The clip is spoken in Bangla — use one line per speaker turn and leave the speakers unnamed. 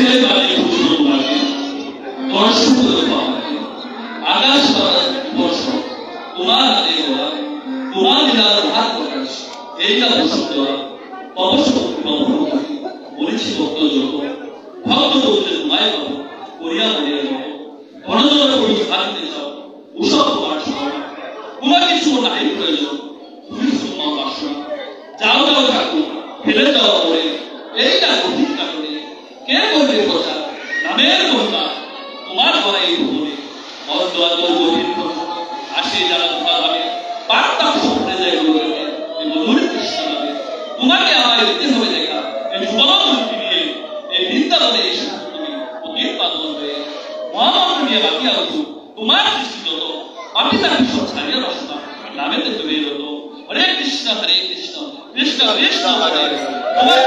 পৃথিবীর বাণী পুষ্প তোমাকে দর্শন করে পাওয়াকে আকাশ বর্ষ তোমার হাতে গলা তোমার লীলার ভাগ প্রকাশ এইটা বসন্ত দেওয়া অবশ্য বলেছি ভক্ত যত ভক্ত বলতে তোমায় পাবো করিয়া মরিয়া যাবো ঘনজল করি ভারতে যাও উষব তোমার সহায় তোমার কিছু নাই প্রয়োজন তুমি তোমার বাসনা যাও যাও ঠাকুর ফেলে যাওয়া পরে এইটা গভীর কারণে কে করবে কথা নামের মহিমা তোমার ঘরে এই ভুবনে মরদ্বাদ গভীর আসে যারা তোমার ভাবে পারতাম স্বপ্নে যায় বলে এই মধুর কৃষ্ণ নামে তোমাকে আমায় দিতে হবে দেখা এই যুবমূর্তি নিয়ে এই বৃন্দাবনে এসে তুমি অতীত পাদন হয়ে মহামন্ত্র নিয়ে বাকি আলো তোমার সৃষ্টি যত আমি তার ভীষণ ছাড়িয়ে বাসনা নামেতে তুমি রত হরে কৃষ্ণ কৃষ্ণ কৃষ্ণ হরে তোমার